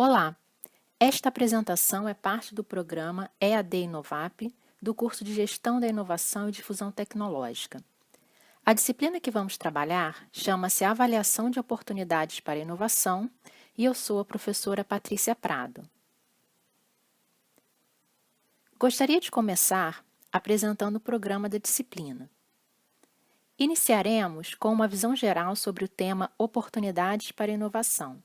Olá, esta apresentação é parte do programa EAD Inovap, do curso de Gestão da Inovação e Difusão Tecnológica. A disciplina que vamos trabalhar chama-se Avaliação de Oportunidades para Inovação e eu sou a professora Patrícia Prado. Gostaria de começar apresentando o programa da disciplina. Iniciaremos com uma visão geral sobre o tema Oportunidades para Inovação.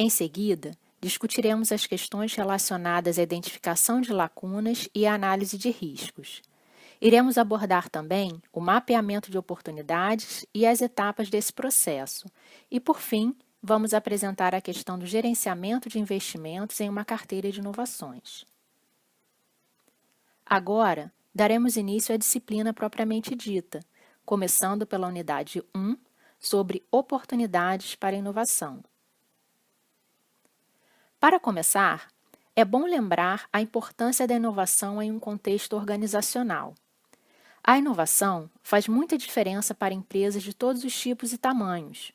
Em seguida, discutiremos as questões relacionadas à identificação de lacunas e à análise de riscos. Iremos abordar também o mapeamento de oportunidades e as etapas desse processo. E, por fim, vamos apresentar a questão do gerenciamento de investimentos em uma carteira de inovações. Agora, daremos início à disciplina propriamente dita, começando pela unidade 1, sobre oportunidades para inovação. Para começar, é bom lembrar a importância da inovação em um contexto organizacional. A inovação faz muita diferença para empresas de todos os tipos e tamanhos.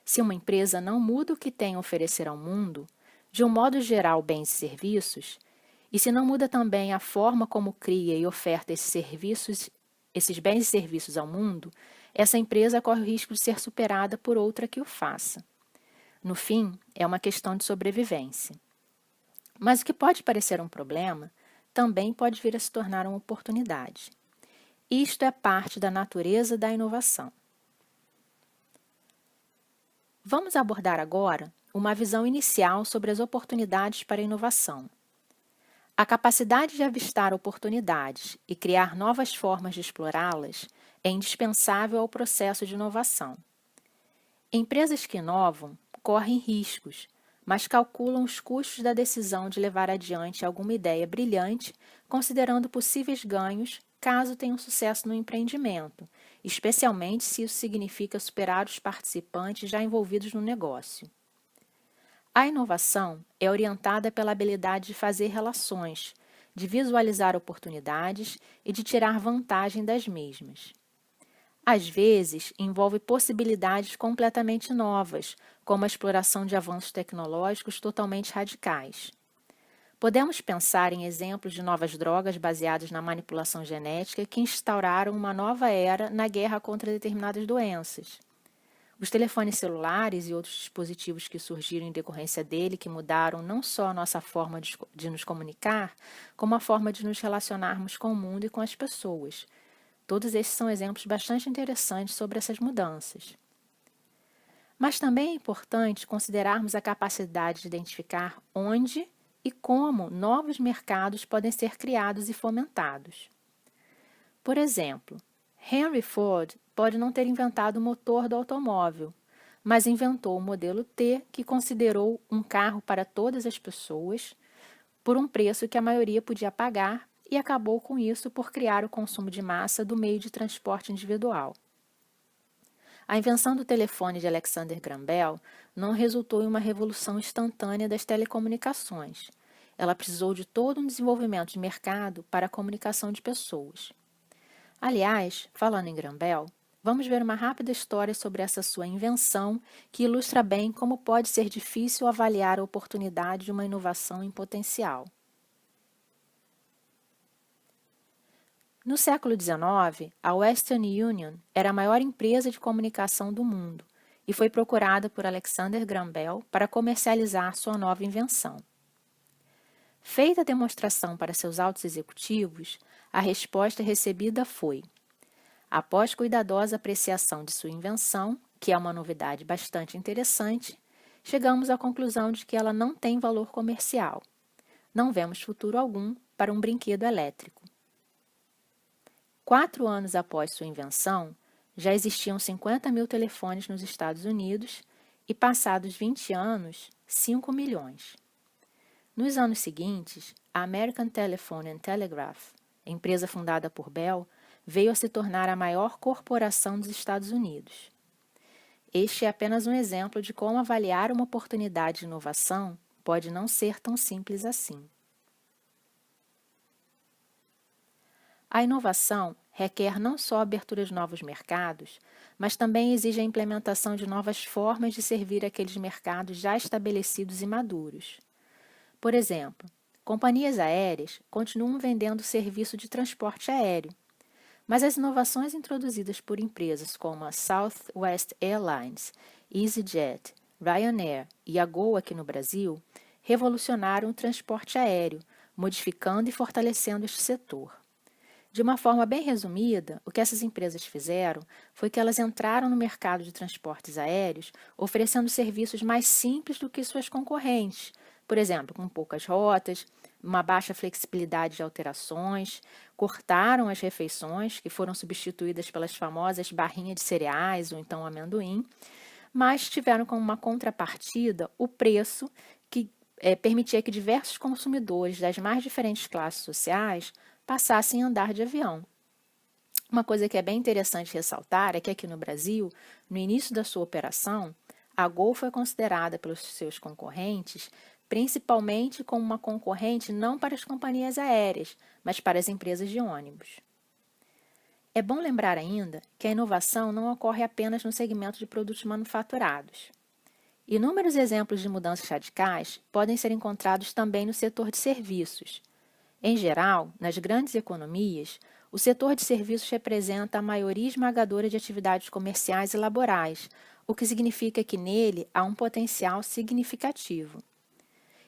Se uma empresa não muda o que tem a oferecer ao mundo, de um modo geral bens e serviços, e se não muda também a forma como cria e oferta esses bens e serviços ao mundo, essa empresa corre o risco de ser superada por outra que o faça. No fim, é uma questão de sobrevivência. Mas o que pode parecer um problema, também pode vir a se tornar uma oportunidade. Isto é parte da natureza da inovação. Vamos abordar agora uma visão inicial sobre as oportunidades para a inovação. A capacidade de avistar oportunidades e criar novas formas de explorá-las é indispensável ao processo de inovação. Empresas que inovam correm riscos, mas calculam os custos da decisão de levar adiante alguma ideia brilhante, considerando possíveis ganhos caso tenham sucesso no empreendimento, especialmente se isso significa superar os participantes já envolvidos no negócio. A inovação é orientada pela habilidade de fazer relações, de visualizar oportunidades e de tirar vantagem das mesmas. Às vezes, envolve possibilidades completamente novas, como a exploração de avanços tecnológicos totalmente radicais. Podemos pensar em exemplos de novas drogas baseadas na manipulação genética que instauraram uma nova era na guerra contra determinadas doenças. Os telefones celulares e outros dispositivos que surgiram em decorrência dele, que mudaram não só a nossa forma de nos comunicar, como a forma de nos relacionarmos com o mundo e com as pessoas. Todos estes são exemplos bastante interessantes sobre essas mudanças. Mas também é importante considerarmos a capacidade de identificar onde e como novos mercados podem ser criados e fomentados. Por exemplo, Henry Ford pode não ter inventado o motor do automóvel, mas inventou o modelo T, que considerou um carro para todas as pessoas, por um preço que a maioria podia pagar, e acabou com isso por criar o consumo de massa do meio de transporte individual. A invenção do telefone de Alexander Graham Bell não resultou em uma revolução instantânea das telecomunicações. Ela precisou de todo um desenvolvimento de mercado para a comunicação de pessoas. Aliás, falando em Graham Bell, vamos ver uma rápida história sobre essa sua invenção que ilustra bem como pode ser difícil avaliar a oportunidade de uma inovação em potencial. No século XIX, a Western Union era a maior empresa de comunicação do mundo e foi procurada por Alexander Graham Bell para comercializar sua nova invenção. Feita a demonstração para seus altos executivos, a resposta recebida foi: após cuidadosa apreciação de sua invenção, que é uma novidade bastante interessante, chegamos à conclusão de que ela não tem valor comercial. Não vemos futuro algum para um brinquedo elétrico. 4 anos após sua invenção, já existiam 50 mil telefones nos Estados Unidos e, passados 20 anos, 5 milhões. Nos anos seguintes, a American Telephone and Telegraph, empresa fundada por Bell, veio a se tornar a maior corporação dos Estados Unidos. Este é apenas um exemplo de como avaliar uma oportunidade de inovação pode não ser tão simples assim. A inovação requer não só a abertura de novos mercados, mas também exige a implementação de novas formas de servir aqueles mercados já estabelecidos e maduros. Por exemplo, companhias aéreas continuam vendendo serviço de transporte aéreo, mas as inovações introduzidas por empresas como a Southwest Airlines, EasyJet, Ryanair e a Gol aqui no Brasil revolucionaram o transporte aéreo, modificando e fortalecendo este setor. De uma forma bem resumida, o que essas empresas fizeram foi que elas entraram no mercado de transportes aéreos oferecendo serviços mais simples do que suas concorrentes, por exemplo, com poucas rotas, uma baixa flexibilidade de alterações, cortaram as refeições, que foram substituídas pelas famosas barrinhas de cereais ou então amendoim, mas tiveram como uma contrapartida o preço que permitia que diversos consumidores das mais diferentes classes sociais passassem a andar de avião. Uma coisa que é bem interessante ressaltar é que aqui no Brasil, no início da sua operação, a Gol foi considerada pelos seus concorrentes principalmente como uma concorrente não para as companhias aéreas, mas para as empresas de ônibus. É bom lembrar ainda que a inovação não ocorre apenas no segmento de produtos manufaturados. Inúmeros exemplos de mudanças radicais podem ser encontrados também no setor de serviços. Em geral, nas grandes economias, o setor de serviços representa a maioria esmagadora de atividades comerciais e laborais, o que significa que nele há um potencial significativo.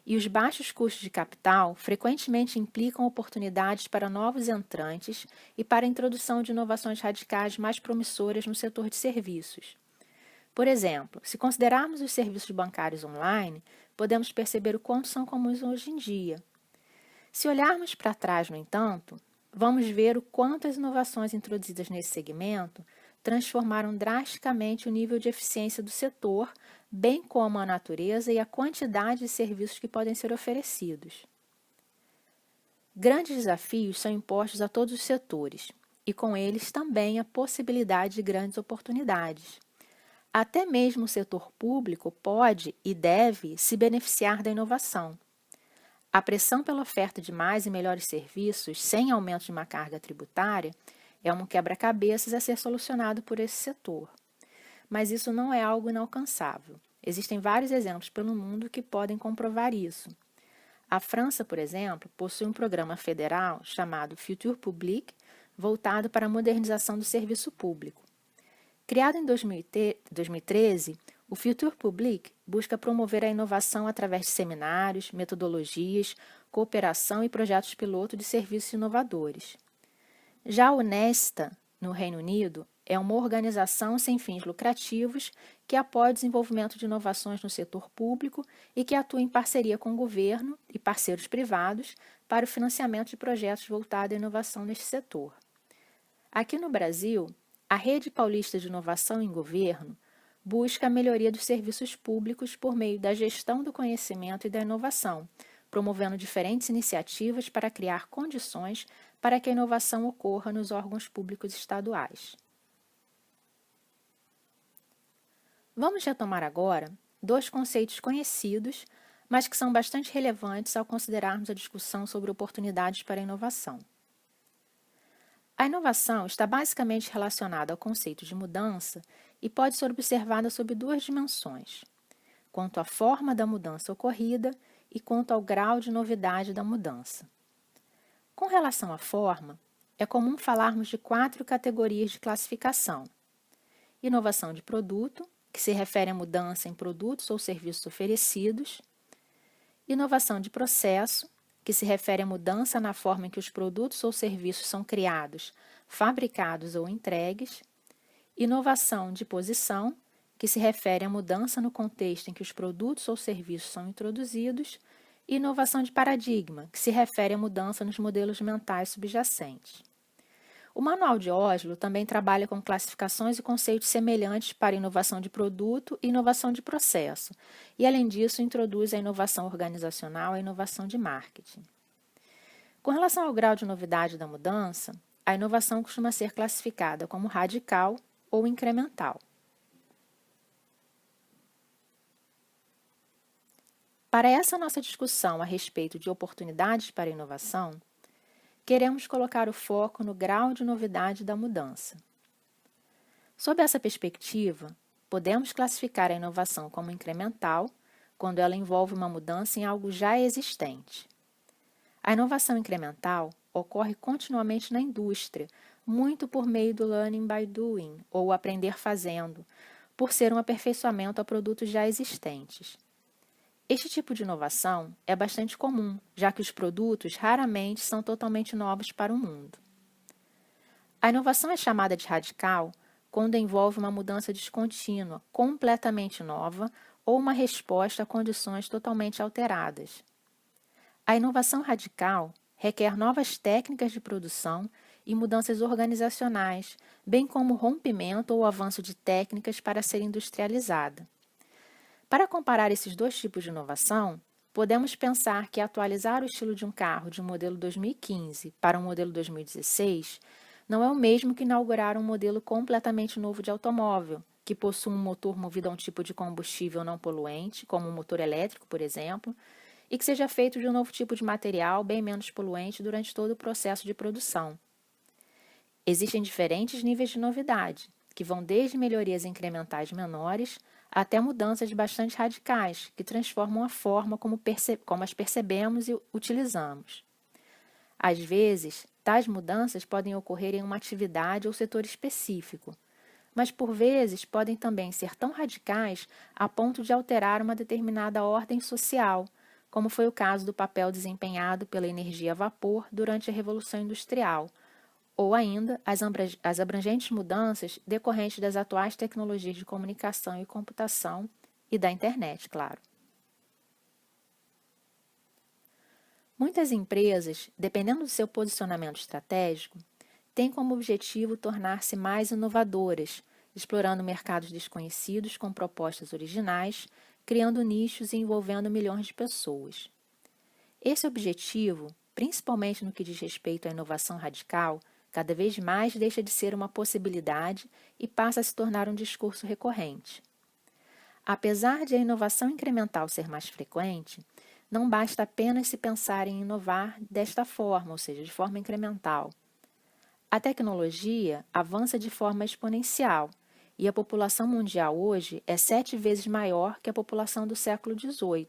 E os baixos custos de capital frequentemente implicam oportunidades para novos entrantes e para a introdução de inovações radicais mais promissoras no setor de serviços. Por exemplo, se considerarmos os serviços bancários online, podemos perceber o quanto são comuns hoje em dia. Se olharmos para trás, no entanto, vamos ver o quanto as inovações introduzidas nesse segmento transformaram drasticamente o nível de eficiência do setor, bem como a natureza e a quantidade de serviços que podem ser oferecidos. Grandes desafios são impostos a todos os setores, e com eles também a possibilidade de grandes oportunidades. Até mesmo o setor público pode e deve se beneficiar da inovação. A pressão pela oferta de mais e melhores serviços, sem aumento de uma carga tributária, é um quebra-cabeças a ser solucionado por esse setor. Mas isso não é algo inalcançável. Existem vários exemplos pelo mundo que podem comprovar isso. A França, por exemplo, possui um programa federal chamado Futur Public, voltado para a modernização do serviço público. Criado em 2013, o Futur Public busca promover a inovação através de seminários, metodologias, cooperação e projetos piloto de serviços inovadores. Já o Nesta, no Reino Unido, é uma organização sem fins lucrativos que apoia o desenvolvimento de inovações no setor público e que atua em parceria com o governo e parceiros privados para o financiamento de projetos voltados à inovação neste setor. Aqui no Brasil, a Rede Paulista de Inovação em Governo busca a melhoria dos serviços públicos por meio da gestão do conhecimento e da inovação, promovendo diferentes iniciativas para criar condições para que a inovação ocorra nos órgãos públicos estaduais. Vamos retomar agora dois conceitos conhecidos, mas que são bastante relevantes ao considerarmos a discussão sobre oportunidades para a inovação. A inovação está basicamente relacionada ao conceito de mudança e pode ser observada sob duas dimensões: quanto à forma da mudança ocorrida e quanto ao grau de novidade da mudança. Com relação à forma, é comum falarmos de 4 categorias de classificação: inovação de produto, que se refere à mudança em produtos ou serviços oferecidos; inovação de processo, que se refere à mudança na forma em que os produtos ou serviços são criados, fabricados ou entregues; inovação de posição, que se refere à mudança no contexto em que os produtos ou serviços são introduzidos; e inovação de paradigma, que se refere à mudança nos modelos mentais subjacentes. O Manual de Oslo também trabalha com classificações e conceitos semelhantes para inovação de produto e inovação de processo, e, além disso, introduz a inovação organizacional e a inovação de marketing. Com relação ao grau de novidade da mudança, a inovação costuma ser classificada como radical ou incremental. Para essa nossa discussão a respeito de oportunidades para a inovação, queremos colocar o foco no grau de novidade da mudança. Sob essa perspectiva, podemos classificar a inovação como incremental, quando ela envolve uma mudança em algo já existente. A inovação incremental ocorre continuamente na indústria, muito por meio do learning by doing, ou aprender fazendo, por ser um aperfeiçoamento a produtos já existentes. Este tipo de inovação é bastante comum, já que os produtos raramente são totalmente novos para o mundo. A inovação é chamada de radical quando envolve uma mudança descontínua, completamente nova, ou uma resposta a condições totalmente alteradas. A inovação radical requer novas técnicas de produção e mudanças organizacionais, bem como rompimento ou avanço de técnicas para ser industrializada. Para comparar esses dois tipos de inovação, podemos pensar que atualizar o estilo de um carro de um modelo 2015 para um modelo 2016 não é o mesmo que inaugurar um modelo completamente novo de automóvel, que possui um motor movido a um tipo de combustível não poluente, como um motor elétrico, por exemplo, e que seja feito de um novo tipo de material bem menos poluente durante todo o processo de produção. Existem diferentes níveis de novidade, que vão desde melhorias incrementais menores até mudanças bastante radicais, que transformam a forma como as percebemos e utilizamos. Às vezes, tais mudanças podem ocorrer em uma atividade ou setor específico, mas por vezes podem também ser tão radicais a ponto de alterar uma determinada ordem social, como foi o caso do papel desempenhado pela energia a vapor durante a Revolução Industrial, ou ainda as abrangentes mudanças decorrentes das atuais tecnologias de comunicação e computação e da internet, claro. Muitas empresas, dependendo do seu posicionamento estratégico, têm como objetivo tornar-se mais inovadoras, explorando mercados desconhecidos com propostas originais, criando nichos e envolvendo milhões de pessoas. Esse objetivo, principalmente no que diz respeito à inovação radical, cada vez mais deixa de ser uma possibilidade e passa a se tornar um discurso recorrente. Apesar de a inovação incremental ser mais frequente, não basta apenas se pensar em inovar desta forma, ou seja, de forma incremental. A tecnologia avança de forma exponencial e a população mundial hoje é 7 vezes maior que a população do século XVIII,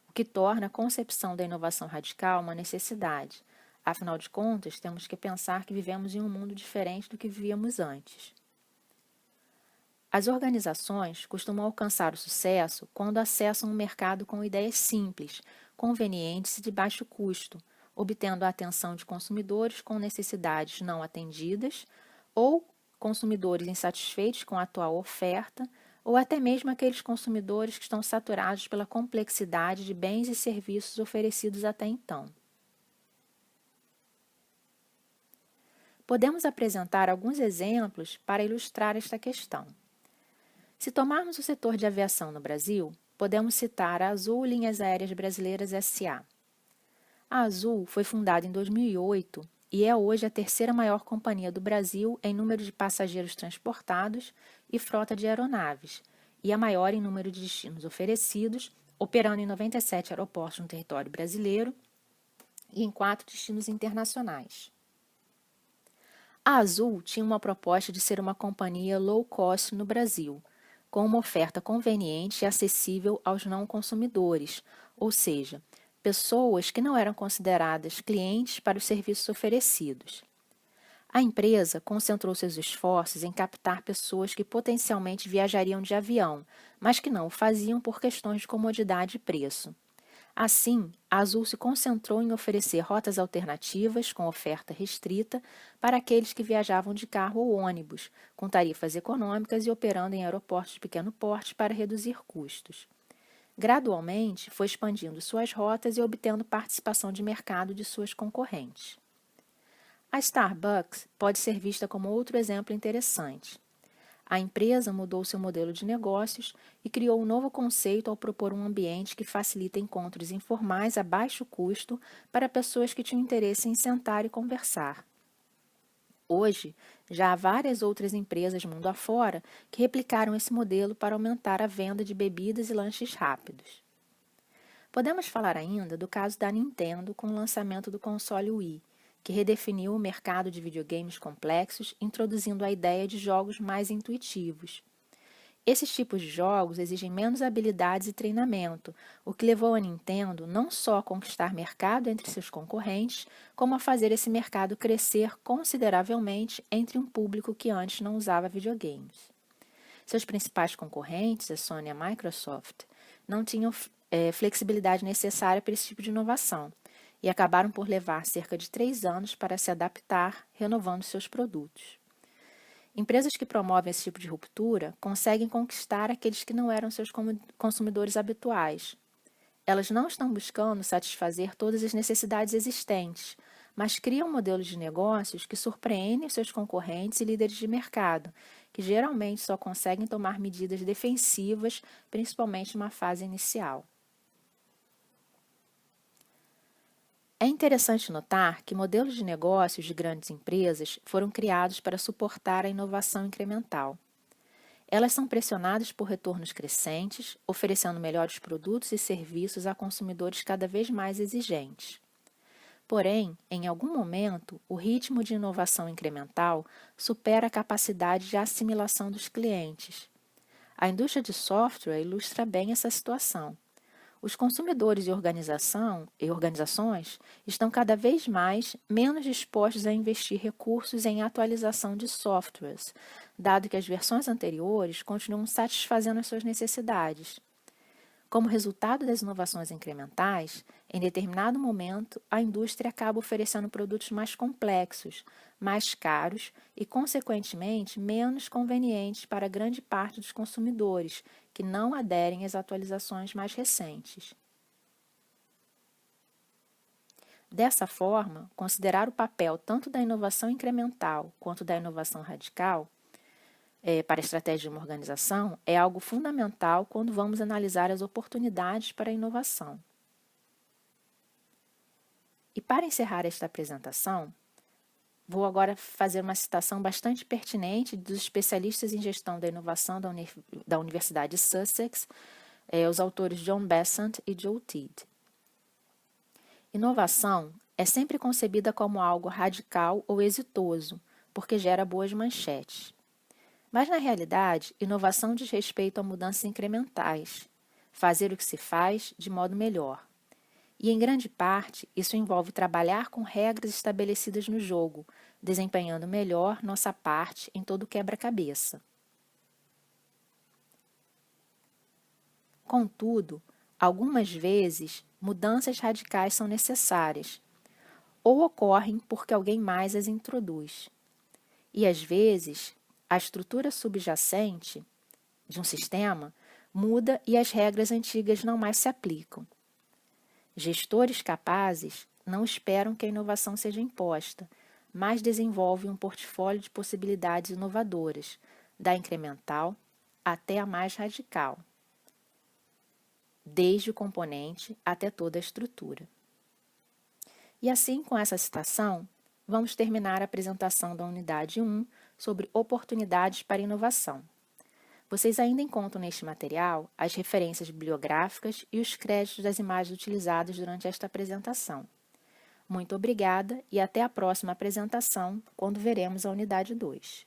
o que torna a concepção da inovação radical uma necessidade. Afinal de contas, temos que pensar que vivemos em um mundo diferente do que vivíamos antes. As organizações costumam alcançar o sucesso quando acessam um mercado com ideias simples, convenientes e de baixo custo, obtendo a atenção de consumidores com necessidades não atendidas ou consumidores insatisfeitos com a atual oferta, ou até mesmo aqueles consumidores que estão saturados pela complexidade de bens e serviços oferecidos até então. Podemos apresentar alguns exemplos para ilustrar esta questão. Se tomarmos o setor de aviação no Brasil, podemos citar a Azul Linhas Aéreas Brasileiras S.A. A Azul foi fundada em 2008 e é hoje a terceira maior companhia do Brasil em número de passageiros transportados e frota de aeronaves, e a maior em número de destinos oferecidos, operando em 97 aeroportos no território brasileiro e em 4 destinos internacionais. A Azul tinha uma proposta de ser uma companhia low cost no Brasil, com uma oferta conveniente e acessível aos não consumidores, ou seja, pessoas que não eram consideradas clientes para os serviços oferecidos. A empresa concentrou seus esforços em captar pessoas que potencialmente viajariam de avião, mas que não o faziam por questões de comodidade e preço. Assim, a Azul se concentrou em oferecer rotas alternativas com oferta restrita para aqueles que viajavam de carro ou ônibus, com tarifas econômicas e operando em aeroportos de pequeno porte para reduzir custos. Gradualmente, foi expandindo suas rotas e obtendo participação de mercado de suas concorrentes. A Starbucks pode ser vista como outro exemplo interessante. A empresa mudou seu modelo de negócios e criou um novo conceito ao propor um ambiente que facilita encontros informais a baixo custo para pessoas que tinham interesse em sentar e conversar. Hoje, já há várias outras empresas mundo afora que replicaram esse modelo para aumentar a venda de bebidas e lanches rápidos. Podemos falar ainda do caso da Nintendo com o lançamento do console Wii, que redefiniu o mercado de videogames complexos, introduzindo a ideia de jogos mais intuitivos. Esses tipos de jogos exigem menos habilidades e treinamento, o que levou a Nintendo não só a conquistar mercado entre seus concorrentes, como a fazer esse mercado crescer consideravelmente entre um público que antes não usava videogames. Seus principais concorrentes, a Sony e a Microsoft, não tinham flexibilidade necessária para esse tipo de inovação e acabaram por levar cerca de 3 anos para se adaptar, renovando seus produtos. Empresas que promovem esse tipo de ruptura conseguem conquistar aqueles que não eram seus consumidores habituais. Elas não estão buscando satisfazer todas as necessidades existentes, mas criam modelos de negócios que surpreendem seus concorrentes e líderes de mercado, que geralmente só conseguem tomar medidas defensivas, principalmente numa fase inicial. É interessante notar que modelos de negócios de grandes empresas foram criados para suportar a inovação incremental. Elas são pressionadas por retornos crescentes, oferecendo melhores produtos e serviços a consumidores cada vez mais exigentes. Porém, em algum momento, o ritmo de inovação incremental supera a capacidade de assimilação dos clientes. A indústria de software ilustra bem essa situação. Os consumidores e organizações estão cada vez menos dispostos a investir recursos em atualização de softwares, dado que as versões anteriores continuam satisfazendo as suas necessidades. Como resultado das inovações incrementais, em determinado momento, a indústria acaba oferecendo produtos mais complexos, mais caros e, consequentemente, menos convenientes para grande parte dos consumidores, que não aderem às atualizações mais recentes. Dessa forma, considerar o papel tanto da inovação incremental quanto da inovação radical para a estratégia de uma organização é algo fundamental quando vamos analisar as oportunidades para a inovação. E para encerrar esta apresentação, vou agora fazer uma citação bastante pertinente dos especialistas em gestão da inovação da Universidade de Sussex, os autores John Besant e Joe Teed. Inovação é sempre concebida como algo radical ou exitoso, porque gera boas manchetes. Mas, na realidade, inovação diz respeito a mudanças incrementais, fazer o que se faz de modo melhor. E, em grande parte, isso envolve trabalhar com regras estabelecidas no jogo, desempenhando melhor nossa parte em todo o quebra-cabeça. Contudo, algumas vezes, mudanças radicais são necessárias, ou ocorrem porque alguém mais as introduz. E, às vezes, a estrutura subjacente de um sistema muda e as regras antigas não mais se aplicam. Gestores capazes não esperam que a inovação seja imposta, mas desenvolvem um portfólio de possibilidades inovadoras, da incremental até a mais radical, desde o componente até toda a estrutura. E assim, com essa citação, vamos terminar a apresentação da unidade 1 sobre oportunidades para inovação. Vocês ainda encontram neste material as referências bibliográficas e os créditos das imagens utilizadas durante esta apresentação. Muito obrigada e até a próxima apresentação, quando veremos a unidade 2.